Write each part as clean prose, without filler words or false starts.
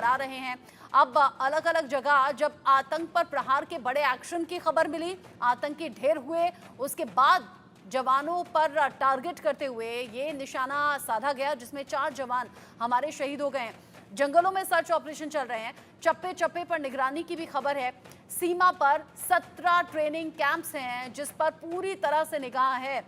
बढ़ा रहे हैं। अब अलग अलग जगह जब आतंक पर प्रहार के बड़े एक्शन की खबर मिली, आतंकी ढेर हुए, उसके बाद जवानों पर टारगेट करते हुए ये निशाना साधा गया, जिसमें 4 जवान हमारे शहीद हो गए हैं। जंगलों में सर्च ऑपरेशन चल रहे हैं, चप्पे चप्पे पर निगरानी की भी खबर है। सीमा पर 17 ट्रेनिंग कैंप्स हैं जिस पर पूरी तरह से निगाह है।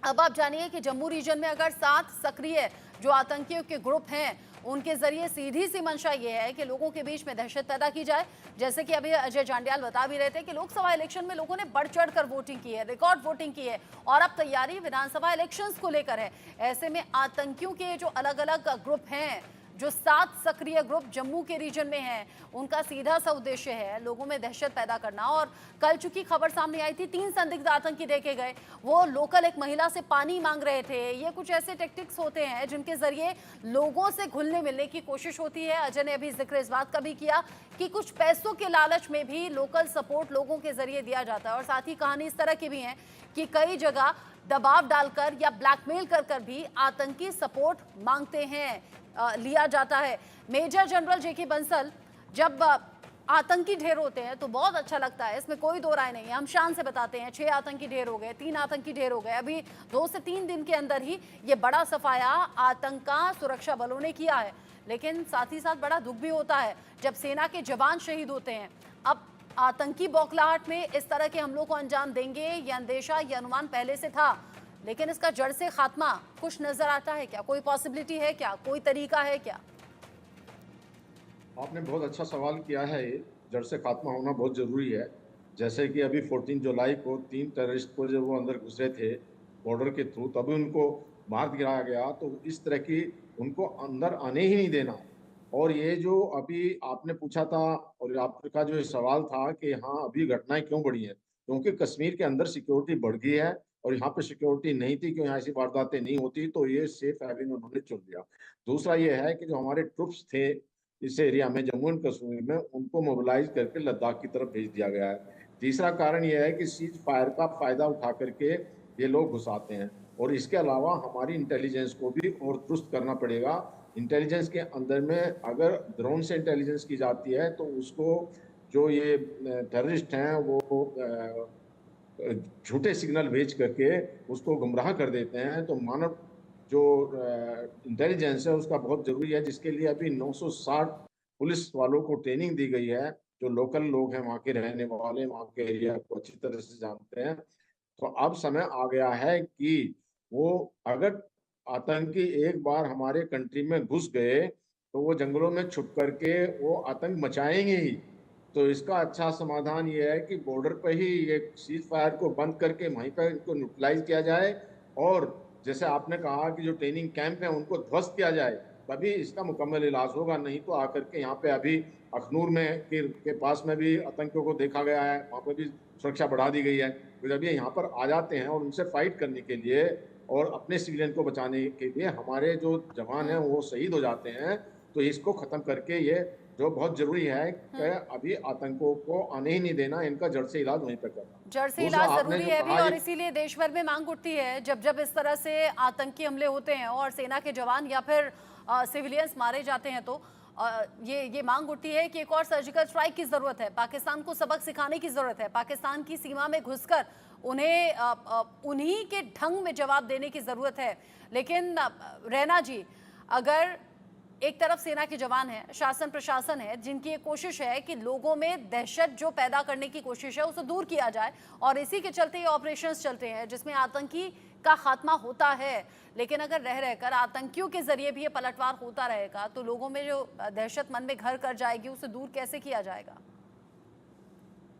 अब आप जानिए कि जम्मू रीजन में अगर 7 सक्रिय जो आतंकियों के ग्रुप हैं, उनके जरिए सीधी सी मंशा ये है कि लोगों के बीच में दहशत पैदा की जाए। जैसे कि अभी अजय जांडियाल बता भी रहे थे कि लोकसभा इलेक्शन में लोगों ने बढ़ चढ़कर वोटिंग की है, रिकॉर्ड वोटिंग की है, और अब तैयारी विधानसभा इलेक्शंस को लेकर है। ऐसे में आतंकियों के जो अलग अलग ग्रुप हैं, जो 7 सक्रिय ग्रुप जम्मू के रीजन में हैं, उनका सीधा सा उद्देश्य है लोगों में दहशत पैदा करना। और कल चूंकि खबर सामने आई थी, 3 संदिग्ध आतंकी देखे गए, वो लोकल एक महिला से पानी मांग रहे थे। ये कुछ ऐसे टेक्टिक्स होते हैं जिनके जरिए लोगों से घुलने मिलने की कोशिश होती है। अजय ने अभी जिक्र इस बात का भी किया कि कुछ पैसों के लालच में भी लोकल सपोर्ट लोगों के जरिए दिया जाता है। और साथ ही कहानी इस तरह की भी है कि कई जगह दबाव डालकर या ब्लैकमेल कर कर भी आतंकी सपोर्ट मांगते हैं, लिया जाता है। मेजर जनरल जेके बंसल, जब आतंकी ढेर होते हैं तो बहुत अच्छा लगता है, इसमें कोई दो राय नहीं है। हम शान से बताते हैं 6 आतंकी ढेर हो गए, 3 आतंकी ढेर हो गए। अभी 2 से 3 दिन के अंदर ही ये बड़ा सफाया आतंक का सुरक्षा बलों ने किया है। लेकिन साथ ही साथ बड़ा दुख भी होता है जब सेना के जवान शहीद होते हैं। अब आतंकी बौखलाहट में इस तरह के हमलों को अंजाम देंगे, ये अंदेशा, ये अनुमान पहले से था, लेकिन इसका जड़ से खात्मा कुछ नजर आता है क्या? कोई पॉसिबिलिटी है क्या? कोई तरीका है क्या? आपने बहुत अच्छा सवाल किया है। ये जड़ से खात्मा होना बहुत जरूरी है। जैसे कि अभी 14 जुलाई को 3 टेररिस्ट को जब वो अंदर घुसे थे बॉर्डर के थ्रू, तभी उनको मार गिराया गया। तो इस तरह की उनको अंदर आने ही नहीं देना। और ये जो अभी आपने पूछा था और आपका जो सवाल था कि हाँ अभी घटनाएं क्यों बढ़ी हैं, क्योंकि कश्मीर के अंदर सिक्योरिटी बढ़ गई है और यहाँ पे सिक्योरिटी नहीं थी, क्यों यहाँ ऐसी वारदातें नहीं होती, तो ये सेफ हेवन उन्होंने चुन लिया। दूसरा ये है कि जो हमारे ट्रुप्स थे इस एरिया में, जम्मू एंड कश्मीर में, उनको मोबिलाइज करके लद्दाख की तरफ भेज दिया गया है। तीसरा कारण यह है कि सीज फायर का फायदा उठा करके ये लोग घुसाते हैं। और इसके अलावा हमारी इंटेलिजेंस को भी और दुरुस्त करना पड़ेगा। इंटेलिजेंस के अंदर में अगर ड्रोन से इंटेलिजेंस की जाती है तो उसको जो ये टेररिस्ट हैं वो झूठे सिग्नल भेज करके उसको गुमराह कर देते हैं। तो मानव जो इंटेलिजेंस है उसका बहुत जरूरी है, जिसके लिए अभी 960 पुलिस वालों को ट्रेनिंग दी गई है, जो लोकल लोग हैं, वहाँ के रहने वाले, वहाँ के एरिया को अच्छी तरह से जानते हैं। तो अब समय आ गया है कि वो अगर आतंकी एक बार हमारे कंट्री में घुस गए तो वो जंगलों में छुप करके वो आतंक मचाएंगे ही। तो इसका अच्छा समाधान ये है कि बॉर्डर पर ही ये सीज फायर को बंद करके वहीं पर इनको न्यूट्रलाइज किया जाए। और जैसे आपने कहा कि जो ट्रेनिंग कैंप है उनको ध्वस्त किया जाए, तभी इसका मुकम्मल इलाज होगा। नहीं तो आकर के यहाँ पे अभी अखनूर में के पास में भी आतंकियों को देखा गया है, वहाँ पर भी सुरक्षा बढ़ा दी गई है। तो जब ये यहाँ पर आ जाते हैं और उनसे फाइट करने के लिए और अपने सिविलियन को बचाने के लिए हमारे जो जवान हैं वो शहीद हो जाते हैं, तो इसको खत्म करके ये जो बहुत जरूरी है कि अभी आतंकों को आने ही नहीं देना, इनका जड़ से इलाज वहीं पर करना। जड़ से दूसरा इलाज आपने जरूरी जो है भी, कहा और इसीलिए देश भर में मांग उठती है जब जब इस तरह से आतंकी हमले होते हैं और सेना के जवान या फिर सिविलियंस मारे जाते हैं, तो ये मांग उठती है कि एक और सर्जिकल स्ट्राइक की जरूरत है। पाकिस्तान को सबक सिखाने की जरूरत है। पाकिस्तान की सीमा में घुसकर उन्हें उन्हीं के ढंग में जवाब देने की जरूरत है। लेकिन रैना जी, अगर एक तरफ सेना के जवान हैं, शासन प्रशासन है जिनकी ये कोशिश है कि लोगों में दहशत जो पैदा करने की कोशिश है उसे दूर किया जाए, और इसी के चलते ये ऑपरेशंस चलते हैं जिसमें आतंकी का खात्मा होता है। लेकिन अगर रह रहकर आतंकियों के जरिए भी ये पलटवार होता रहेगा तो लोगों में जो दहशत मन में घर कर जाएगी उसे दूर कैसे किया जाएगा?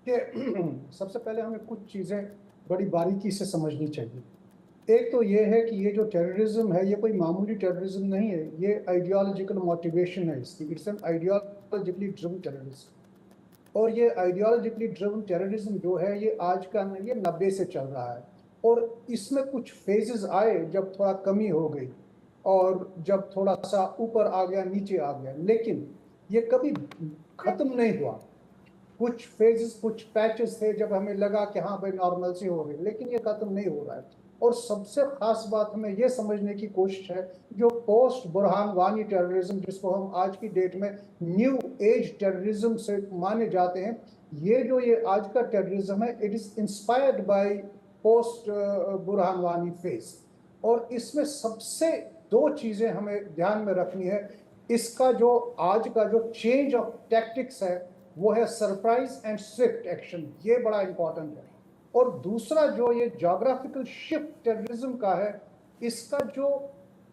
कि सबसे पहले हमें कुछ चीज़ें बड़ी बारीकी से समझनी चाहिए। एक तो ये है कि ये जो टेररिज्म है ये कोई मामूली टेररिज्म नहीं है, ये आइडियोलॉजिकल मोटिवेशन है इसकी। It's an ideologically driven terrorism. और ये आइडियोलॉजिकली ड्रिवन टेररिज्म जो है ये आज का नहीं, ये 90 से चल रहा है। और इसमें कुछ फेजेस आए जब थोड़ा कमी हो गई और जब थोड़ा सा ऊपर आ गया, नीचे आ गया, लेकिन ये कभी खत्म नहीं हुआ। कुछ फेजेस, कुछ पैचेस थे जब हमें लगा कि हाँ भाई नॉर्मल सी हो गई, लेकिन ये खत्म नहीं हो रहा है। और सबसे खास बात हमें ये समझने की कोशिश है, जो पोस्ट बुरहान वानी टेररिज्म, जिसको हम आज की डेट में न्यू एज टेररिज्म से माने जाते हैं, ये आज का टेररिज्म है, it is inspired by post Burhan Wani phase. और इसमें सबसे दो चीजें हमें ध्यान में रखनी है। इसका जो आज का जो चेंज ऑफ टैक्टिक्स है वो है सरप्राइज एंड स्विफ्ट एक्शन, ये बड़ा इंपॉर्टेंट है। और दूसरा जो ये ज्योग्राफिकल शिफ्ट टेररिज्म का है, इसका जो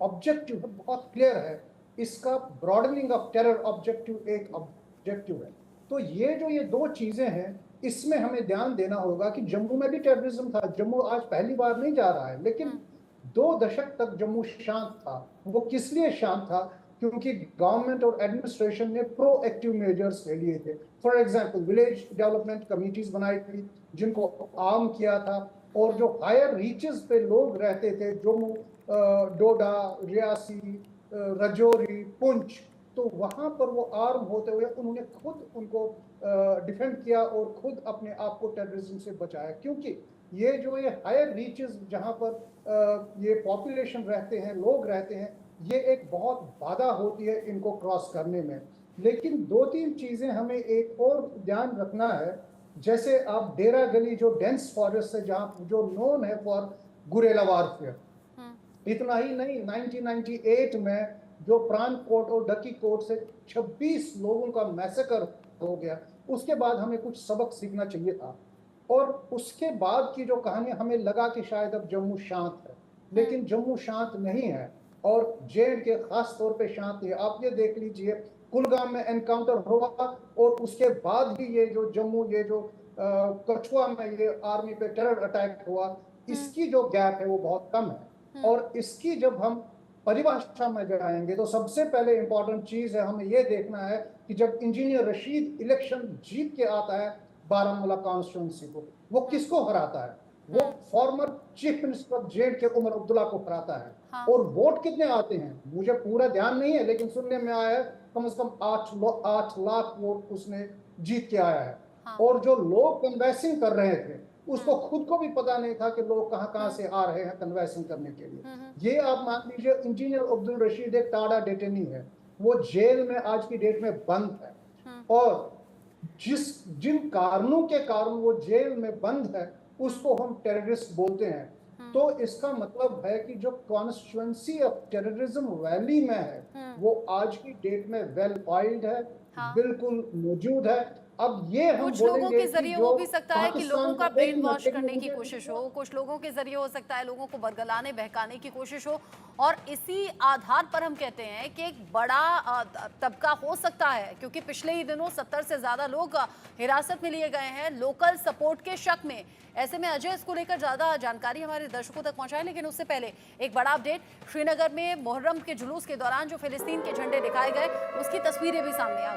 ऑब्जेक्टिव है बहुत क्लियर है, इसका ब्रॉडनिंग ऑफ टेरर ऑब्जेक्टिव एक ऑब्जेक्टिव है। तो ये दो चीजें हैं, इसमें हमें ध्यान देना होगा कि जम्मू में भी टेररिज्म था। जम्मू आज पहली बार नहीं जा रहा है, लेकिन 2 दशक तक जम्मू शांत था। वो किस लिए शांत था? क्योंकि गवर्नमेंट और एडमिनिस्ट्रेशन ने प्रोएक्टिव मेजर्स ले लिए थे। For example village development committees बनाई थी जिनको आर्म किया था, और जो हायर रीचेस पे लोग रहते थे, जम्मू, डोडा, रियासी, रजौरी, पुंछ, तो वहां पर वो आर्म होते हुए उन्होंने खुद उनको डिफेंड किया और खुद अपने आप को टेररिज्म से बचाया। क्योंकि ये हायर रीचेस जहां पर ये पॉपुलेशन रहते हैं, लोग रहते हैं, ये एक बहुत बाधा होती है इनको क्रॉस करने में। लेकिन 2-3 चीजें हमें एक और ध्यान रखना है। जैसे आप डेरा गली जो डेंस फॉरेस्ट है, जहाँ जो नोन है फॉर गुरेला वारफेयर, इतना ही नहीं, 1998 में जो प्राण कोट और डकी कोट से 26 लोगों का मैसेकर हो गया, उसके बाद हमें कुछ सबक सीखना चाहिए था। और उसके बाद की जो कहानी, हमें लगा कि शायद अब जम्मू शांत है, लेकिन जम्मू शांत नहीं है, और जेड के खास तौर पे शांत है। आप ये देख लीजिए, कुलगाम में एनकाउंटर हुआ और उसके बाद ही ये जो जम्मू, ये जो कठुआ में ये आर्मी पे टेरर अटैक हुआ, इसकी जो गैप है वो बहुत कम है। और इसकी जब हम परिभाषा में जाएंगे तो सबसे पहले इंपॉर्टेंट चीज है, हमें ये देखना है कि जब इंजीनियर रशीद इलेक्शन जीत के आता है बारामूला कॉन्स्टिट्यूंसी को, वो किसको हराता है? वो former chief minister of Z के उमर अब्दुल्ला को हराता है। हाँ। और वोट कितने आते हैं मुझे पूरा ध्यान नहीं है, लेकिन सुनने में आया है कम से कम 8 लाख वोट उसने जीत के आया है। हाँ। और जो लोग कन्वेंसिंग कर रहे थे, उसको खुद को भी पता नहीं था कि लोग कहाँ से आ रहे हैं कन्वेंसिंग करने के लिए। ये आप मान लीजिए, इंजीनियर अब्दुल रशीद एक टाड़ा डेटेनी है, वो जेल में आज की डेट में बंद है, और जिन कारणों के कारण वो जेल में बंद है उसको हम टेररिस्ट बोलते हैं। तो इसका मतलब है कि जो कॉन्स्टिट्यूएंसी ऑफ टेररिज्म वैली में है वो आज की डेट में वेल ऑइल्ड है। हाँ। बिल्कुल मौजूद है। अब ये हम कुछ लोगों बोलेंगे के जरिए हो भी सकता है कि लोगों का ब्रेन वॉश करने की मुझे- कोशिश हो, कुछ लोगों के जरिए हो सकता है लोगों को बरगलाने बहकाने की कोशिश हो, और इसी आधार पर हम कहते हैं कि एक बड़ा तबका हो सकता है, क्योंकि पिछले ही दिनों 70 से ज्यादा लोग हिरासत में लिए गए हैं लोकल सपोर्ट के शक में। ऐसे में अजय इसको लेकर ज्यादा जानकारी हमारे दर्शकों तक पहुंचाए, लेकिन उससे पहले एक बड़ा अपडेट। श्रीनगर में मुहर्रम के जुलूस के दौरान जो फिलिस्तीन के झंडे दिखाए गए, उसकी तस्वीरें भी सामने आ